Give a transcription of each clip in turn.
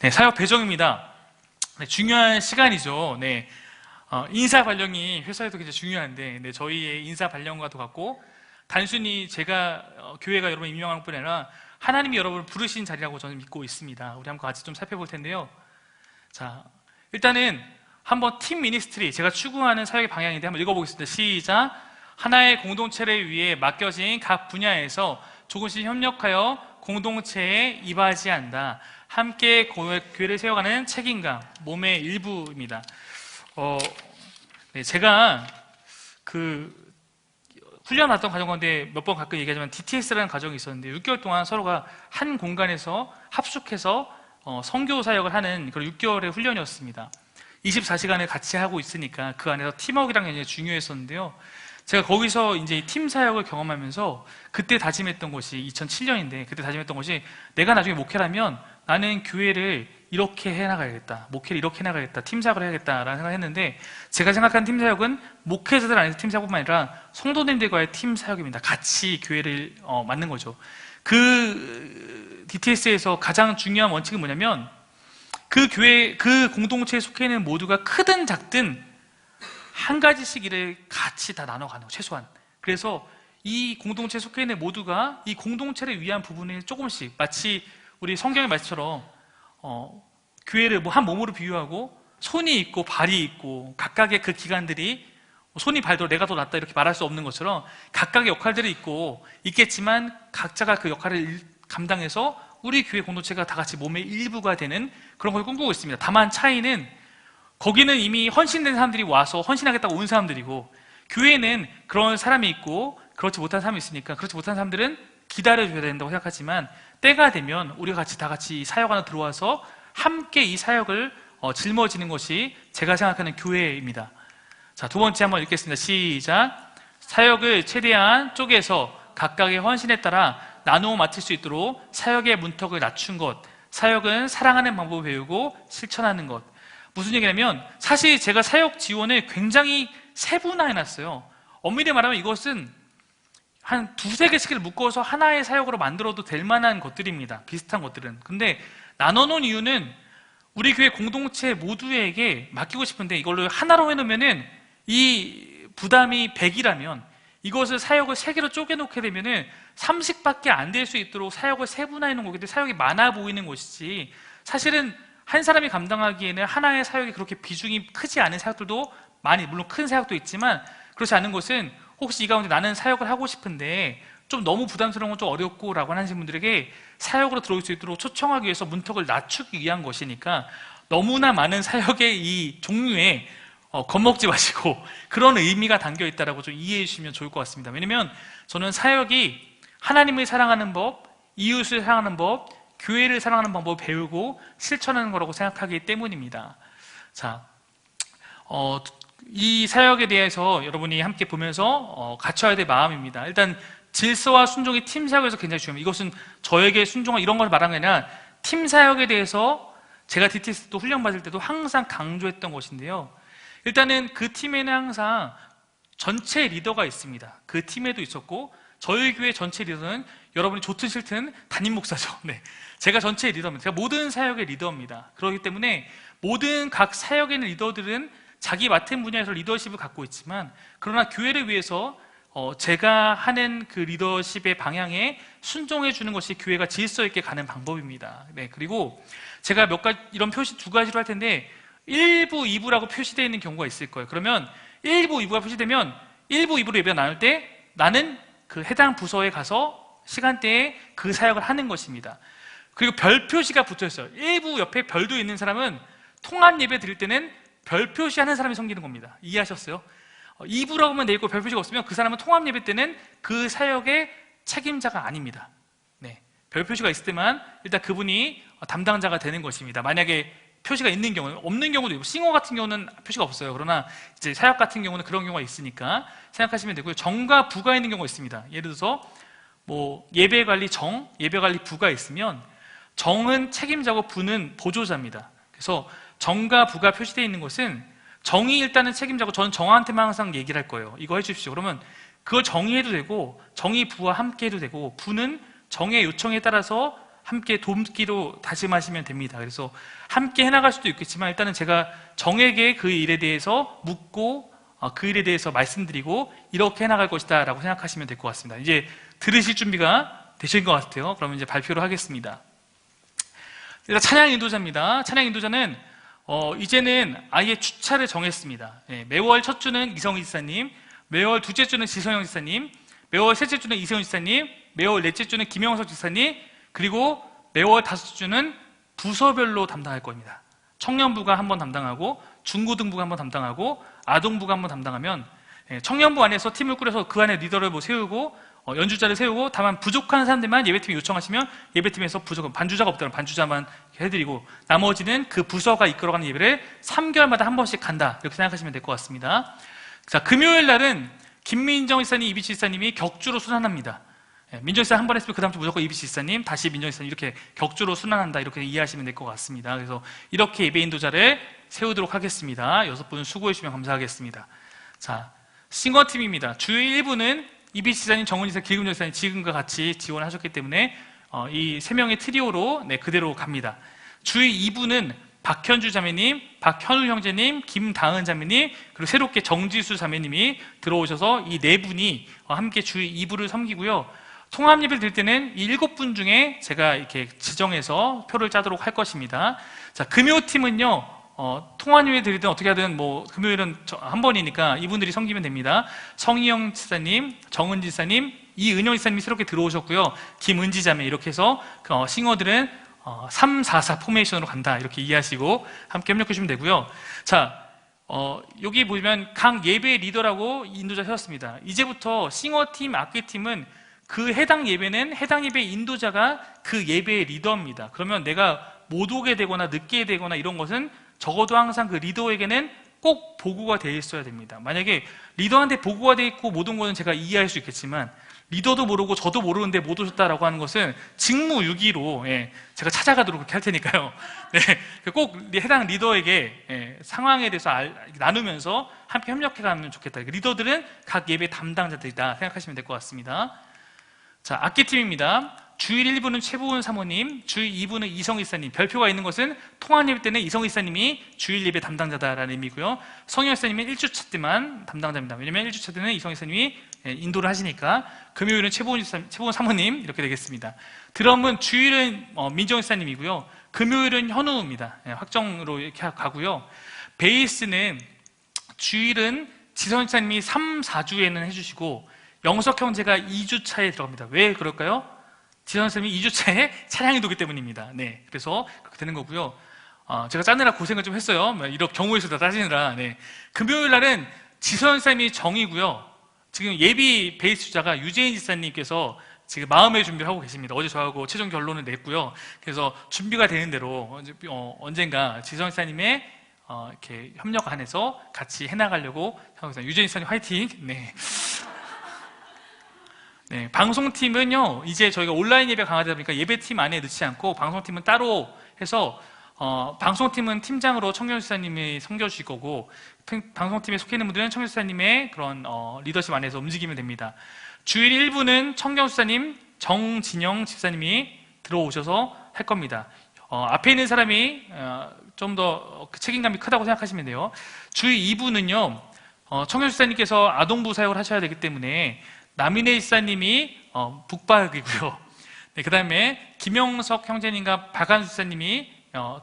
네, 사역 배정입니다. 네, 중요한 시간이죠. 네, 인사 발령이 회사에도 굉장히 중요한데, 네, 저희의 인사 발령과도 같고, 단순히 제가 교회가 여러분 임명한 뿐 아니라 하나님이 여러분을 부르신 자리라고 저는 믿고 있습니다. 우리 한번 같이 좀 살펴볼 텐데요. 자, 일단은 한번 팀 미니스트리, 제가 추구하는 사역의 방향인데 한번 읽어보겠습니다. 시작. 하나의 공동체를 위해 맡겨진 각 분야에서 조금씩 협력하여 공동체에 이바지한다. 함께 교회를 세워가는 책임감, 몸의 일부입니다. 네, 제가 훈련 왔던 과정 가운데 몇 번 가끔 얘기하지만 DTS라는 과정이 있었는데 6개월 동안 서로가 한 공간에서 합숙해서 선교 사역을 하는 그런 6개월의 훈련이었습니다. 24시간을 같이 하고 있으니까 그 안에서 팀워크랑 굉장히 중요했었는데요. 제가 거기서 이제 팀 사역을 경험하면서 그때 다짐했던 것이 2007년인데 그때 다짐했던 것이 내가 나중에 목회라면 나는 교회를 이렇게 해나가야겠다, 목회를 이렇게 해나가야겠다, 팀 사역을 해야겠다라는 생각을 했는데 제가 생각한 팀 사역은 목회자들 안에서 팀 사역뿐만 아니라 성도님들과의 팀 사역입니다. 같이 교회를 맡는 거죠. 그 DTS에서 가장 중요한 원칙은 뭐냐면 그 교회, 그 공동체에 속해 있는 모두가 크든 작든 한 가지씩 일을 같이 다 나눠가는 거, 최소한. 그래서 이 공동체에 속해 있는 모두가 이 공동체를 위한 부분을 조금씩 마치 우리 성경의 말씀처럼 교회를 뭐 한 몸으로 비유하고 손이 있고 발이 있고 각각의 그 기관들이 손이 발도 내가 더 낫다 이렇게 말할 수 없는 것처럼 각각의 역할들이 있겠지만 각자가 그 역할을 감당해서 우리 교회 공동체가 다 같이 몸의 일부가 되는 그런 걸 꿈꾸고 있습니다. 다만 차이는 거기는 이미 헌신된 사람들이 와서 헌신하겠다고 온 사람들이고 교회는 그런 사람이 있고 그렇지 못한 사람이 있으니까 그렇지 못한 사람들은 기다려줘야 된다고 생각하지만 때가 되면 우리가 다 같이 사역 안에 들어와서 함께 이 사역을 짊어지는 것이 제가 생각하는 교회입니다. 자, 두 번째 한번 읽겠습니다. 시작. 사역을 최대한 쪼개서 각각의 헌신에 따라 나누어 맡을 수 있도록 사역의 문턱을 낮춘 것. 사역은 사랑하는 방법을 배우고 실천하는 것. 무슨 얘기냐면 사실 제가 사역 지원을 굉장히 세분화해놨어요. 엄밀히 말하면 이것은 한 두세 개씩을 묶어서 하나의 사역으로 만들어도 될 만한 것들입니다. 비슷한 것들은. 근데 나눠놓은 이유는 우리 교회 공동체 모두에게 맡기고 싶은데 이걸로 하나로 해놓으면은 이 부담이 100이라면 이것을 사역을 3개로 쪼개놓게 되면은 30밖에 안 될 수 있도록 사역을 세분화해 놓은 거기 때문에 사역이 많아 보이는 것이지 사실은 한 사람이 감당하기에는 하나의 사역이 그렇게 비중이 크지 않은 사역들도 많이, 물론 큰 사역도 있지만 그렇지 않은 것은 혹시 이 가운데 나는 사역을 하고 싶은데 좀 너무 부담스러운 건 좀 어렵고 라고 하시는 분들에게 사역으로 들어올 수 있도록 초청하기 위해서 문턱을 낮추기 위한 것이니까 너무나 많은 사역의 이 종류에 겁먹지 마시고 그런 의미가 담겨 있다라고 좀 이해해 주시면 좋을 것 같습니다. 왜냐면 저는 사역이 하나님을 사랑하는 법, 이웃을 사랑하는 법, 교회를 사랑하는 방법을 배우고 실천하는 거라고 생각하기 때문입니다. 자, 이 사역에 대해서 여러분이 함께 보면서 갖춰야 될 마음입니다. 일단 질서와 순종이 팀 사역에서 굉장히 중요합니다. 이것은 저에게 순종과 이런 걸 말한 게 아니라 팀 사역에 대해서 제가 DTS 또 훈련 받을 때도 항상 강조했던 것인데요. 일단은 그 팀에는 항상 전체 리더가 있습니다. 그 팀에도 있었고 저희 교회 전체 리더는 여러분이 좋든 싫든 담임 목사죠. 네, 제가 전체 리더입니다. 제가 모든 사역의 리더입니다. 그렇기 때문에 모든 각 사역에 있는 리더들은 자기 맡은 분야에서 리더십을 갖고 있지만 그러나 교회를 위해서 제가 하는 그 리더십의 방향에 순종해 주는 것이 교회가 질서 있게 가는 방법입니다. 네, 그리고 제가 몇 가지 이런 표시 두 가지로 할 텐데 1부, 2부라고 표시되어 있는 경우가 있을 거예요. 그러면 1부, 2부가 표시되면 1부, 2부로 예배가 나눌 때 나는 그 해당 부서에 가서 시간대에 그 사역을 하는 것입니다. 그리고 별 표시가 붙어 있어요. 1부 옆에 별도 있는 사람은 통합 예배 드릴 때는 별 표시하는 사람이 섬기는 겁니다. 이해하셨어요? 2부라고 하면 돼 있고 별 표시가 없으면 그 사람은 통합 예배 때는 그 사역의 책임자가 아닙니다. 네, 별 표시가 있을 때만 일단 그분이 담당자가 되는 것입니다. 만약에 표시가 있는 경우는, 없는 경우도 있고 싱어 같은 경우는 표시가 없어요. 그러나 이제 사역 같은 경우는 그런 경우가 있으니까 생각하시면 되고요. 정과 부가 있는 경우가 있습니다. 예를 들어서 뭐 예배관리 정, 예배관리 부가 있으면 정은 책임자고 부는 보조자입니다. 그래서 정과 부가 표시되어 있는 것은 정이 일단은 책임자고 저는 정한테만 항상 얘기를 할 거예요. 이거 해주십시오. 그러면 그걸 정의해도 되고 정의 부와 함께 해도 되고 부는 정의 요청에 따라서 함께 돕기로 다짐하시면 됩니다. 그래서 함께 해나갈 수도 있겠지만 일단은 제가 정에게 그 일에 대해서 묻고 그 일에 대해서 말씀드리고 이렇게 해나갈 것이다 라고 생각하시면 될 것 같습니다. 이제 들으실 준비가 되신 것 같아요. 그러면 이제 발표를 하겠습니다. 일단 찬양 인도자입니다. 찬양 인도자는 이제는 아예 주차를 정했습니다. 매월 첫 주는 이성희 지사님, 매월 둘째 주는 지성영 지사님, 매월 셋째 주는 이세훈 지사님, 매월 넷째 주는 김영석 지사님, 그리고 매월 다섯째 주는 부서별로 담당할 겁니다. 청년부가 한번 담당하고 중고등부가 한번 담당하고 아동부가 한번 담당하면 청년부 안에서 팀을 꾸려서 그 안에 리더를 세우고 연주자를 세우고 다만 부족한 사람들만 예배팀에 요청하시면 예배팀에서 반주자가 없다면 반주자만 해드리고 나머지는 그 부서가 이끌어가는 예배를 3개월마다 한 번씩 간다 이렇게 생각하시면 될 것 같습니다. 자, 금요일 날은 김민정 지사님, 이비치 지사님이 격주로 순환합니다. 민정 지사 한 번 했으면 그 다음 주 무조건 이비치 지사님, 다시 민정 지사님 이렇게 격주로 순환한다 이렇게 이해하시면 될 것 같습니다. 그래서 이렇게 예배 인도자를 세우도록 하겠습니다. 6분 수고해 주시면 감사하겠습니다. 자, 싱어팀입니다. 주일 1부는 이비치 지사님, 정은 지사, 길금정 지사님 지금과 같이 지원하셨기 때문에 이 3명의 트리오로 그대로 갑니다. 주일 2부는 박현주 자매님, 박현우 형제님, 김다은 자매님, 그리고 새롭게 정지수 자매님이 들어오셔서 이 4분이 함께 주일 2부를 섬기고요. 통합 예배를 드릴 때는 이 7분 중에 제가 이렇게 지정해서 표를 짜도록 할 것입니다. 자, 금요팀은요, 통합 예배 드릴 때는 어떻게 하든 금요일은 한 번이니까 이분들이 섬기면 됩니다. 성희영 지사님, 정은지 지사님, 이은영 지사님이 새롭게 들어오셨고요. 김은지 자매 이렇게 해서 싱어들은 3-4-4 포메이션으로 간다 이렇게 이해하시고 함께 협력해 주시면 되고요. 자, 여기 보면 각 예배 리더라고 인도자 세웠습니다. 이제부터 싱어팀, 악기팀은 그 해당 예배는 해당 예배 인도자가 그 예배의 리더입니다. 그러면 내가 못 오게 되거나 늦게 되거나 이런 것은 적어도 항상 그 리더에게는 꼭 보고가 되어 있어야 됩니다. 만약에 리더한테 보고가 되어 있고 못 온 거는 제가 이해할 수 있겠지만 리더도 모르고 저도 모르는데 못 오셨다라고 하는 것은 직무유기로 제가 찾아가도록 그렇게 할 테니까요. 네, 꼭 해당 리더에게 상황에 대해서 나누면서 함께 협력해가면 좋겠다. 리더들은 각 예배 담당자들이다 생각하시면 될 것 같습니다. 자, 악기팀입니다. 주일 1부는 최보은 사모님, 주일 2부는 이성희 지사님. 별표가 있는 것은 통합 예배 때는 이성희 지사님이 주일 예배 담당자다라는 의미고요. 성현 지사님은 1주차 때만 담당자입니다. 왜냐면 1주차 때는 이성희 지사님이 인도를 하시니까 금요일은 최보은 사모님 이렇게 되겠습니다. 드럼은 주일은 민정 지사님이고요. 금요일은 현우입니다. 확정으로 이렇게 가고요. 베이스는 주일은 지선 지사님이 3, 4주에는 해주시고 영석 형제가 2주차에 들어갑니다. 왜 그럴까요? 지선 선생님이 2주차에 차량이 도기 때문입니다. 네, 그래서 그렇게 되는 거고요. 제가 짜느라 고생을 좀 했어요. 이렇게 경우의 수다 따지느라. 네. 금요일 날은 지선 선생님이 정이고요. 지금 예비 베이스 주자가 유재인 지사님께서 지금 마음의 준비를 하고 계십니다. 어제 저하고 최종 결론을 냈고요. 그래서 준비가 되는 대로 언젠가 지선 지사님의 이렇게 협력 안에서 같이 해나가려고 하고 있습니다. 유재인 지사님 화이팅! 네. 네, 방송팀은요, 이제 저희가 온라인 예배 강화되다 보니까 예배팀 안에 넣지 않고 방송팀은 따로 해서 방송팀은 팀장으로 청경 지사님이 섬겨주실 거고 방송팀에 속해 있는 분들은 청경 지사님의 그런 리더십 안에서 움직이면 됩니다. 주일 1부는 청경 지사님, 정진영 집사님이 들어오셔서 할 겁니다. 앞에 있는 사람이 좀 더 책임감이 크다고 생각하시면 돼요. 주일 2부는요, 청경 지사님께서 아동부 사역을 하셔야 되기 때문에 남인혜 지사님이 북박이고요. 네, 그 다음에 김영석 형제님과 박한수 지사님이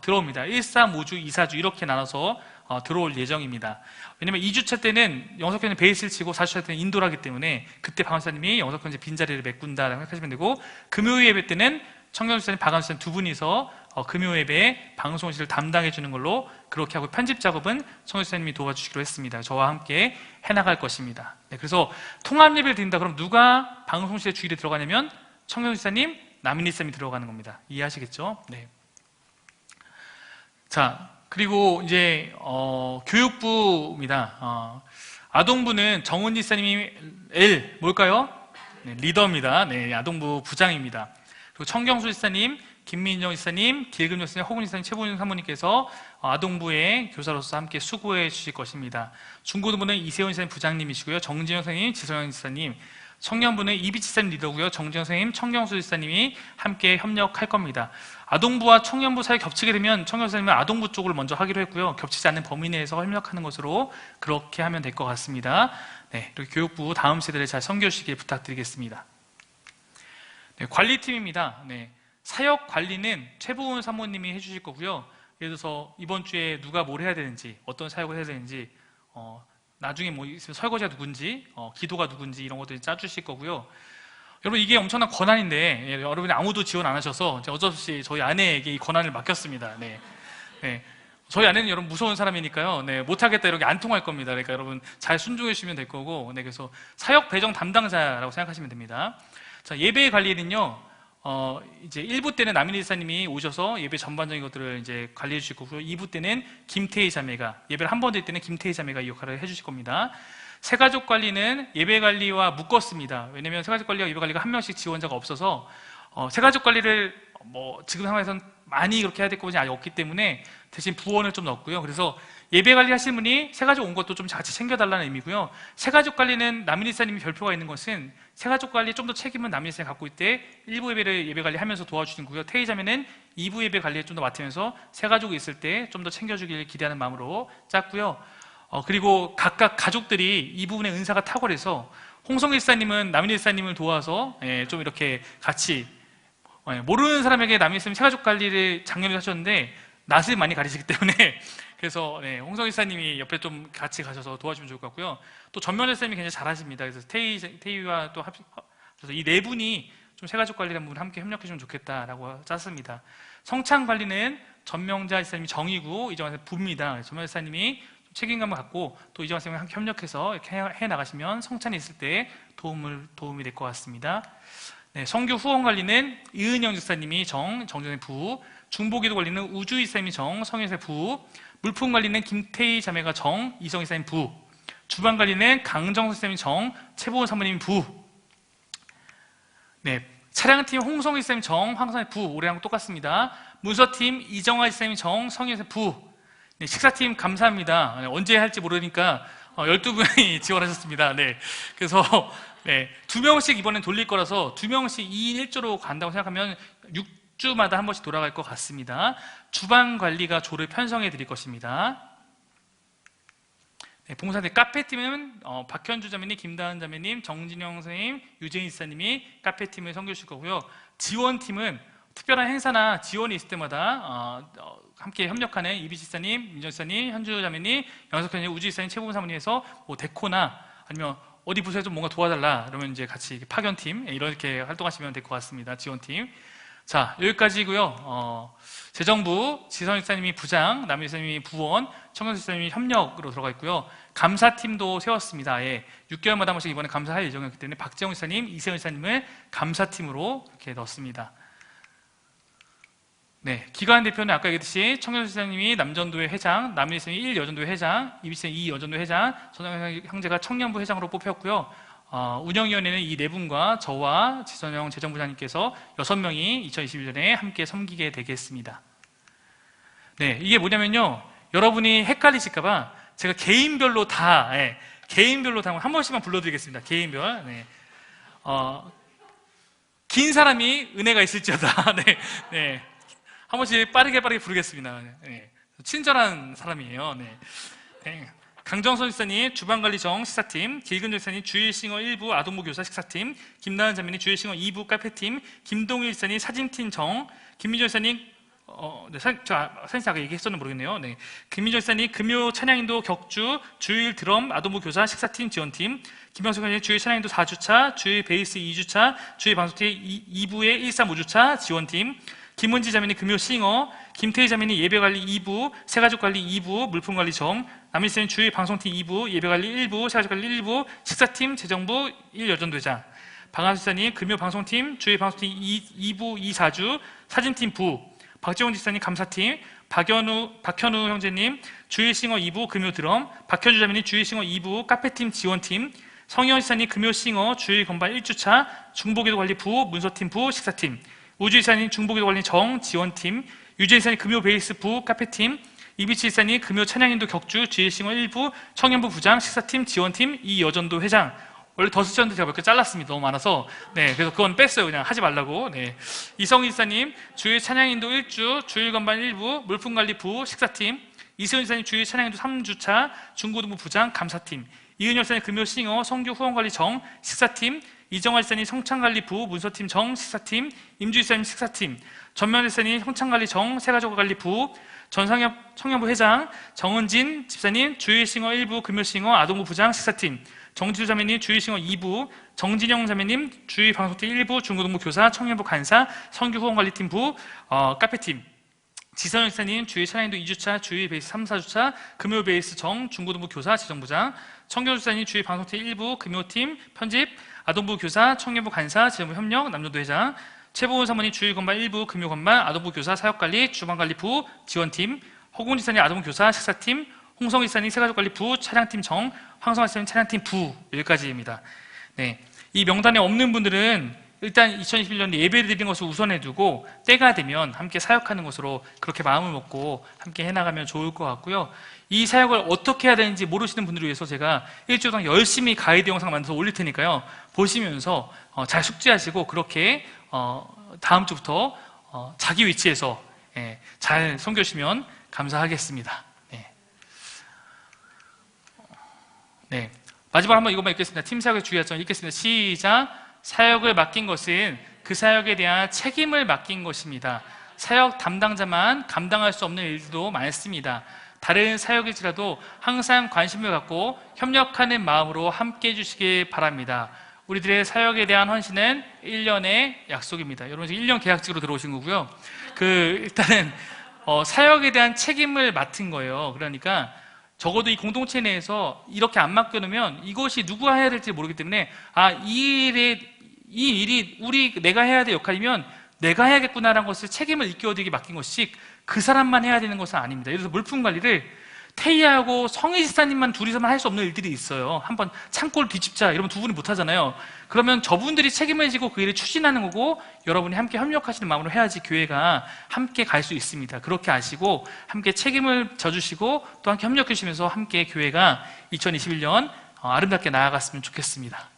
들어옵니다. 1, 3, 5주, 2, 4주 이렇게 나눠서 들어올 예정입니다. 왜냐면 2주차 때는 영석 형제 베이스를 치고 4주차 때는 인도를 하기 때문에 그때 박한수 지사님이 영석 형제 빈자리를 메꾼다라고 생각하시면 되고 금요일 예배 때는 청경 지사님, 박한수 지사님 두 분이서 금요 예배에 방송실을 담당해 주는 걸로 그렇게 하고 편집 작업은 청경 지사님이 도와주시기로 했습니다. 저와 함께 해나갈 것입니다. 네, 그래서 통합 예배를 드린다 그럼 누가 방송실에 주일에 들어가냐면 청경 지사님, 남인희 지사님이 들어가는 겁니다. 이해하시겠죠? 네. 자, 그리고 이제 교육부입니다. 아동부는 정은지 지사님이 뭘까요? 네, 리더입니다. 네, 아동부 부장입니다. 그리고 청경수 지사님, 김민정 지사님, 길금정 지사님, 허군 지사님, 최보윤 사모님께서 아동부의 교사로서 함께 수고해 주실 것입니다. 중고등부는 이세훈 지사님 부장님이시고요. 정진영 선생님, 지성영 지사님, 청년부는 이비치 지사님 리더고요. 정지영 선생님, 청경수 지사님이 함께 협력할 겁니다. 아동부와 청년부 사이 겹치게 되면 청경수 지사님은 아동부 쪽을 먼저 하기로 했고요. 겹치지 않는 범위 내에서 협력하는 것으로 그렇게 하면 될 것 같습니다. 네, 이렇게 교육부 다음 세대를 잘 섬겨주시길 부탁드리겠습니다. 네, 관리팀입니다. 네, 사역 관리는 최보은 사모님이 해주실 거고요. 예를 들어서 이번 주에 누가 뭘 해야 되는지, 어떤 사역을 해야 되는지, 나중에 뭐 있으면 설거지가 누군지, 기도가 누군지 이런 것들을 짜주실 거고요. 여러분 이게 엄청난 권한인데 여러분이 아무도 지원 안 하셔서 어쩔 수 없이 저희 아내에게 이 권한을 맡겼습니다. 네. 네. 저희 아내는 여러분 무서운 사람이니까요. 네, 못하겠다 이렇게 안 통할 겁니다. 그러니까 여러분 잘 순종해 주시면 될 거고, 네, 그래서 사역 배정 담당자라고 생각하시면 됩니다. 자, 예배 관리는요. 이제 1부 때는 남인희 지사님이 오셔서 예배 전반적인 것들을 이제 관리해 주실 거고요. 2부 때는 김태희 자매가, 예배를 한 번 드릴 때는 김태희 자매가 이 역할을 해 주실 겁니다. 새가족 관리는 예배 관리와 묶었습니다. 왜냐면 새가족 관리와 예배 관리가 한 명씩 지원자가 없어서 새가족 관리를 뭐 지금 상황에서는 많이 그렇게 해야 될 것이 아직 없기 때문에 대신 부원을 좀 넣었고요. 그래서 예배 관리 하시는 분이 새가족 온 것도 좀 같이 챙겨달라는 의미고요. 새가족 관리는 남인희 지사님이 별표가 있는 것은 새가족 관리 좀 더 책임은 남인희 지사님이 갖고 있대 1부 예배를 예배 관리하면서 도와주시는 거고요. 태희 자매는 2부 예배 관리에 좀 더 맡으면서 새가족이 있을 때 좀 더 챙겨주길 기대하는 마음으로 짰고요. 그리고 각각 가족들이 이 부분에 은사가 탁월해서 홍성일 지사님은 남인희 지사님을 도와서 좀 이렇게 같이 모르는 사람에게 남인희 지사님 새가족 관리를 작년에 하셨는데 낯을 많이 가리시기 때문에 그래서 홍성일 지사님이 옆에 좀 같이 가셔서 도와주면 좋을 것 같고요. 또 전면일 지사님이 굉장히 잘하십니다. 그래서 태희와 또 그래서 이 네 분이 좀 새가족 관리라는 부분 함께 협력해 주면 좋겠다라고 짰습니다. 성찬 관리는 전명자 지사님이 정이고 이정환 지사님 부입니다. 전명자 지사님이 책임감을 갖고 또 이정환 선생님과 함께 협력해서 이렇게 해 나가시면 성찬이 있을 때 도움이 될 것 같습니다. 네, 성교 후원 관리는 이은영 집사님이 정전의 부, 중보기도 관리는 우주희 집사님이 성현의 부, 물품 관리는 김태희 자매가 이성희 집사님 부, 주방 관리는 강정수 집사님이 최보은 사모님 부. 네, 차량팀 홍성희 집사님 황선의 부, 올해랑 똑같습니다. 문서팀 이정화 집사님이 성현의 부. 네, 식사팀 감사합니다. 언제 할지 모르니까 12분이 지원하셨습니다. 네, 그래서 2명씩 이번엔 돌릴 거라서 2명씩 2인 1조로 간다고 생각하면 6주마다 한 번씩 돌아갈 것 같습니다. 주방 관리가 조를 편성해 드릴 것입니다. 네, 봉사대 카페팀은 박현주 자매님, 김다은 자매님, 정진영 선생님, 유재인 지사님이 카페팀을 섬겨주실 거고요. 지원팀은 특별한 행사나 지원이 있을 때마다 함께 협력하는 이비치 지사님, 민정 지사님, 현주 자매님, 영석 회장님, 우주 지사님, 최보은 사모님에서 뭐 데코나 아니면 어디 부서에 좀 뭔가 도와달라 그러면 이제 같이 파견팀 이렇게 활동하시면 될 것 같습니다. 지원팀. 자, 여기까지고요. 재정부 지선 지사님이 부장, 남일 지사님이 부원, 청경수 지사님이 협력으로 들어가 있고요. 감사팀도 세웠습니다. 6개월마다 한 번씩 이번에 감사할 예정이었기 때문에 박재홍 지사님, 이세훈 지사님을 감사팀으로 이렇게 넣었습니다. 네, 기관 대표는 아까 얘기했듯이 청경수 지사님이 남전도회 회장, 남일 지사님이 1여전도회 회장, 이비치 지사님 2여전도회 회장, 전영 형제가 청년부 회장으로 뽑혔고요. 운영위원회는 이 네 분과 저와 지선영 재정부장님께서 6명이 2021년에 함께 섬기게 되겠습니다. 네, 이게 뭐냐면요. 여러분이 헷갈리실까봐 제가 개인별로 다 한 번씩만 불러드리겠습니다. 개인별. 네. 긴 사람이 은혜가 있을지어다. 네, 네. 한 번씩 빠르게 부르겠습니다. 네. 친절한 사람이에요. 네. 네. 강정선 지사님 주방관리 식사팀, 길근정 지사님 주일싱어 1부 아동부 교사 식사팀, 김나은 자매님 주일싱어 2부 카페팀, 김동일 지사님 사진팀 김민정 지사님 사진 아까 얘기했었는지 모르겠네요. 네. 김민정 지사님 금요 찬양인도 격주, 주일 드럼 아동부 교사 식사팀 지원팀, 김병석 지사님 주일 찬양인도 4주차, 주일 베이스 2주차, 주일 방송팀 2부의 1, 3, 5주차 지원팀, 김은지 자매님 금요 싱어, 김태희 자매님 예배관리 2부, 새가족관리 2부, 물품관리 남일쌤 주일 방송팀 2부, 예배관리 1부, 새가족관리 1부, 식사팀 재정부 1여전도회장, 방한수사님 금요 방송팀, 주일 방송팀 2부 2, 4주, 사진팀 부, 박재원 지사님 감사팀, 박현우 형제님 주일 싱어 2부 금요 드럼, 박현주 자매님 주일 싱어 2부 카페팀 지원팀, 성희원 지사님 금요 싱어 주일 건반 1주차, 중보기도 관리 부, 문서팀 부, 식사팀, 우주 지사님 중보기도 관리 지원팀, 유재 지사님 금요 베이스 부, 카페팀, 이비치 지사님 금요 찬양인도 격주, 주일싱어 1부, 청년부 부장, 식사팀, 지원팀, 이여전도 회장. 원래 더 쓰셨는데 제가 몇 개 잘랐습니다. 너무 많아서. 네, 그래서 그건 뺐어요. 그냥 하지 말라고. 네. 이성희 지사님, 주일 찬양인도 1주, 주일 건반 1부, 물품관리부 식사팀. 이세훈 지사님, 주일 찬양인도 3주차, 중고등부 부장 감사팀. 이은열 지사님, 금요 싱어, 성교 후원관리 정 식사팀. 이정화 지사님, 성창관리부 문서팀 정 식사팀. 임주 지사님, 식사팀. 전면 지사님, 성창관리 정 새가족관리부. 전상엽 청년부 회장, 정은진 집사님, 주일싱어 1부, 금요싱어 아동부 부장 식사팀. 정지수 자매님, 주일싱어 2부, 정진영 자매님, 주일방송팀 1부, 중고등부 교사, 청년부 간사, 성교 후원관리팀부, 카페팀. 지선영 지사님, 주일 찬양인도 2주차, 주일 베이스 3, 4주차, 금요 베이스 정, 중고등부 교사, 지정부장. 청교 지사님, 주일 방송팀 1부, 금요팀, 편집, 아동부 교사, 청년부 간사, 지정부 협력, 남녀도 회장. 최보은 사모님, 주일 건반 1부, 금요 건반, 아동부 교사, 사역관리, 주방관리부, 지원팀. 허공 지사님, 아동부 교사, 식사팀. 홍성희 지사님, 새가족관리부, 차량팀 정. 황성아 지사님, 차량팀 부. 여기까지입니다. 네. 이 명단에 없는 분들은 일단 2021년 예배를 드리는 것을 우선해 두고 때가 되면 함께 사역하는 것으로 그렇게 마음을 먹고 함께 해나가면 좋을 것 같고요. 이 사역을 어떻게 해야 되는지 모르시는 분들을 위해서 제가 일주일 동안 열심히 가이드 영상 만들어서 올릴 테니까요. 보시면서 잘 숙지하시고 그렇게 다음 주부터 자기 위치에서 잘 섬겨주시면 감사하겠습니다. 네. 마지막으로 한번 이것만 읽겠습니다. 팀 사역의 주의할 점 읽겠습니다. 시작. 사역을 맡긴 것은 그 사역에 대한 책임을 맡긴 것입니다. 사역 담당자만 감당할 수 없는 일도 많습니다. 다른 사역일지라도 항상 관심을 갖고 협력하는 마음으로 함께 해주시길 바랍니다. 우리들의 사역에 대한 헌신은 1년의 약속입니다. 여러분 1년 계약직으로 들어오신 거고요. 일단은 사역에 대한 책임을 맡은 거예요. 그러니까 적어도 이 공동체 내에서 이렇게 안 맡겨놓으면 이것이 누가 해야 될지 모르기 때문에 이 일이 내가 해야 될 역할이면 내가 해야겠구나라는 것을 책임을 일깨워드리게 맡긴 것이 그 사람만 해야 되는 것은 아닙니다. 예를 들어서 물품 관리를 태희하고 성희 지사님만 둘이서만 할 수 없는 일들이 있어요. 한번 창고를 뒤집자 이러면 두 분이 못 하잖아요. 그러면 저분들이 책임을 지고 그 일을 추진하는 거고 여러분이 함께 협력하시는 마음으로 해야지 교회가 함께 갈 수 있습니다. 그렇게 아시고 함께 책임을 져주시고 또 함께 협력해 주시면서 함께 교회가 2021년 아름답게 나아갔으면 좋겠습니다.